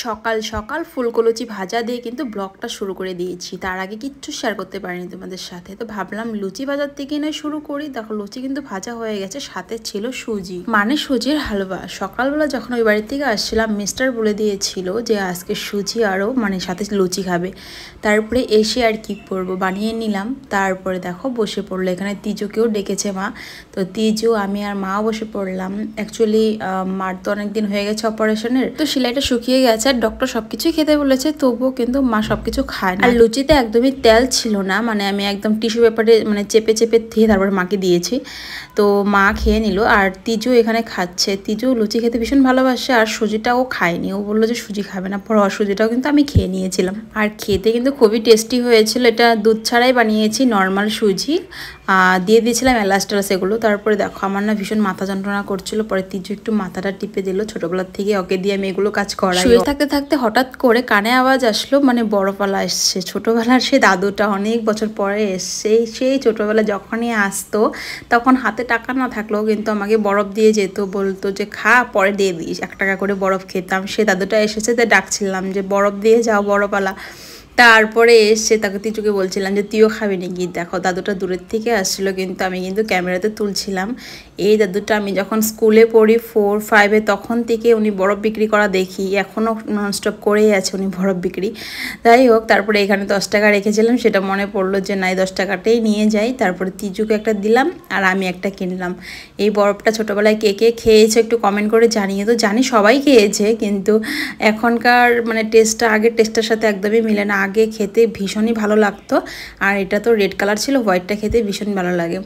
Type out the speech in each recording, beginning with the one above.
সকাল সকাল ফুলকো লুচি ভাজা দিয়ে কিন্তু ব্লগটা শুরু করে দিয়েছি। তার আগে কিচ্ছু শেয়ার করতে পারিনি তোমাদের সাথে, তো ভাবলাম লুচি ভাজার থেকে নয় শুরু করি। দেখো লুচি কিন্তু ভাজা হয়ে গেছে, সাথে ছিল সুজি, মানে সুজির হালুয়া। সকালবেলা যখন ওই বাড়ির থেকে আসছিলাম মিস্টার বলে দিয়েছিল যে আজকে সুজি আরও মানে সাথে লুচি খাবে। তারপরে এসে আর কি করবো, বানিয়ে নিলাম। তারপরে দেখো বসে পড়লো, এখানে তিজুকেও ডেকেছে মা, তো তিজু আমি আর মাও বসে পড়লাম। অ্যাকচুয়ালি মার তো অনেকদিন হয়ে গেছে অপারেশনের, তো সেলাইটা শুকিয়ে গেছে আর ডক্টর সবকিছুই খেতে বলেছে, তবুও কিন্তু মা সবকিছু খায় না। আর লুচিতে একদমই তেল ছিল না, মানে আমি একদম টিস্যু পেপারে মানে চেপে চেপে দিয়ে তারপর মাকে দিয়েছি, তো মা খেয়ে নিল। আর তিজু এখানে খাচ্ছে, তিজু লুচি খেতে ভীষণ ভালোবাসে, আর সুজিটাও খায়নি, ও বললো যে সুজি খাবে না, পরে সুজিটাও কিন্তু আমি খেয়ে নিয়েছিলাম। আর খেতে কিন্তু খুবই টেস্টি হয়েছিল, এটা দুধ ছাড়াই বানিয়েছি, নর্মাল সুজি দিয়ে দিয়েছিলাম এলাচ টেলাচ এগুলো। তারপরে দেখো আমার না ভীষণ মাথা যন্ত্রণা করছিল, পরে তিজু একটু মাথাটা টিপে দিল, ছোটোবেলার থেকে ওকে দিয়ে আমি এগুলো কাজ করাই। শুয়ে থাকতে থাকতে হঠাৎ করে কানে আওয়াজ আসলো, মানে বড়পালা এসছে। ছোটোবেলার সেই দাদুটা অনেক বছর পরে এসছে, সেই ছোটোবেলা যখনই আসতো তখন হাতে টাকা না থাকলেও কিন্তু আমাকে বরফ দিয়ে যেত, বলতো যে খা পরে দিয়ে দিস, 1 টাকা করে বরফ খেতাম। সে দাদুটা এসেছে, তাই ডাকছিলাম যে বরফ দিয়ে যাও বড়পালা। তারপরে এসে তাকে তিচুকে বলছিলাম যে তুইও খাবি নাকি। দেখো দাদুটা দূরের থেকে আসছিলো, কিন্তু আমি কিন্তু ক্যামেরাতে তুলছিলাম। এই দাদুটা আমি যখন স্কুলে পড়ি 4-5-এ তখন থেকে উনি বরফ বিক্রি করা দেখি, এখনও ননস্টপ করেই আছে উনি বরফ বিক্রি। যাই হোক, তারপরে এখানে 10 টাকা রেখেছিলাম, সেটা মনে পড়লো যে নাই 10 টাকাটাই নিয়ে যাই। তারপরে তিচুকে একটা দিলাম আর আমি একটা কিনলাম। এই বরফটা ছোটোবেলায় কে কে খেয়েছে একটু কমেন্ট করে জানিয়ে, তো জানি সবাই খেয়েছে, কিন্তু এখনকার মানে টেস্টটা আগের টেস্টের সাথে একদমই মিলে না। আগে খেতে ভীষণই ভালো লাগতো, আর এটা তো রেড কালার ছিল, হোয়াইটটা খেতে ভীষণ ভালো লাগে।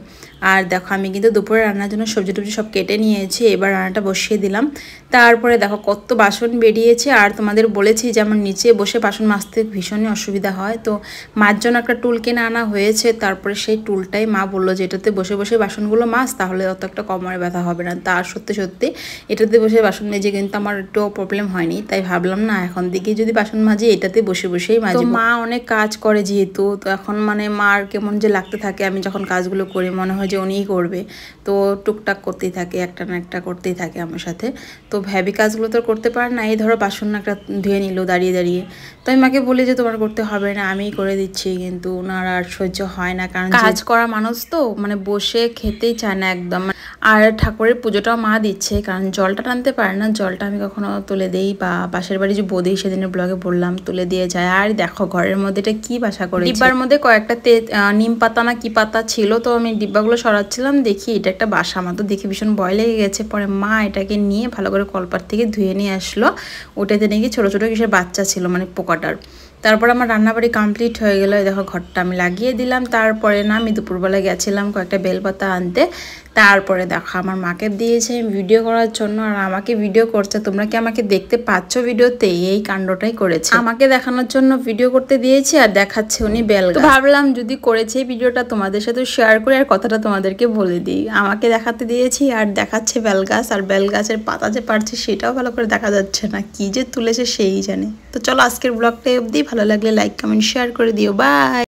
আর দেখো আমি কিন্তু দুপুরে রান্নার জন্য সবজি টবজি সব কেটে নিয়েছি, এবার রান্নাটা বসিয়ে দিলাম। তারপরে দেখো কত বাসন বেরিয়েছে, আর তোমাদের বলেছি যে আমার নিচে বসে বাসন মাজতে ভীষণই অসুবিধা হয়, তো মার জন্য একটা টুল কিনে আনা হয়েছে। তারপরে সেই টুলটাই মা বললো যে এটাতে বসে বসে বাসনগুলো মাজ, তাহলে অত একটা কোমরে ব্যথা হবে না। তার সত্যি সত্যি এটাতে বসে বাসন মেজে কিন্তু আমার একটু প্রবলেম হয়নি, তাই ভাবলাম না এখন থেকে যদি বাসন মাজি এটাতে বসে বসেই মাজি। মা অনেক কাজ করে যেহেতু, তো এখন মানে মার কেমন যে লাগতে থাকে আমি যখন কাজগুলো করি, মনে হয় যে উনিই করবে, তো টুকটাক করতেই থাকে, একটা না একটা করতেই থাকে আমার সাথে। তো ভ্যাবি কাজগুলো তো করতে পারে না, এই ধরো বাসন একটা ধুয়ে নিল দাঁড়িয়ে দাঁড়িয়ে, তো আমি মাকে বলি যে তোমার করতে হবে না, আমিই করে দিচ্ছি, কিন্তু ওনার আর সহ্য হয় না, কারণ কাজ করা মানুষ তো মানে বসে খেতেই চায় না একদম। আর ঠাকুরের পুজোটাও মা দিচ্ছে, কারণ জলটা টানতে পারে না, জলটা আমি কখনো তুলে দেই, বা পাশের বাড়ি যে বৌদি সেদিনের ব্লগে বললাম তুলে দিয়ে যায়। আর দেখো ঘরের মধ্যে এটা কি বাসা করে, ডিব্বার মধ্যে কয়েকটা নিম পাতা না কি পাতা ছিল, তো আমি ডিব্বাগুলো সরাচ্ছিলাম, দেখি এটা একটা বাসা, আমার তো দেখে ভীষণ ভয় লেগে গেছে। পরে মা এটাকে নিয়ে ভালো করে কলপার থেকে ধুয়ে নিয়ে আসলো, ওটাতে নাকি ছোটো ছোটো কিসের বাচ্চা ছিল মানে পোকাটার। তারপর আমার রান্নাবাড়ি কমপ্লিট হয়ে গেলো, দেখো ঘরটা আমি লাগিয়ে দিলাম। তারপরে না আমি দুপুরবেলা গেছিলাম কয়েকটা বেলপাতা আনতে। তারপরে দেখো আমার মাকে দিয়েছে ভিডিও করার জন্য, আর আমাকে ভিডিও করছে। তোমরা কি আমাকে দেখতে পাচ্ছ ভিডিওতে? এই কাণ্ডটাই করেছে, আমাকে দেখানোর জন্য ভিডিও করতে দিয়েছি আর দেখাচ্ছে উনি বেল গাছ। ভাবলাম যদি করেছে এই ভিডিওটা তোমাদের সাথে শেয়ার করে আর কথাটা তোমাদেরকে বলে দিই, আমাকে দেখাতে দিয়েছি আর দেখাচ্ছে বেল গাছ, আর বেল গাছের পাতা যে পারছে সেটাও ভালো করে দেখা যাচ্ছে না, কি যে তুলেছে সেই জানে। তো চলো আজকের ব্লগটা অবধি, ভালো লাগলে লাইক কমেন্ট শেয়ার করে দিও, বাই।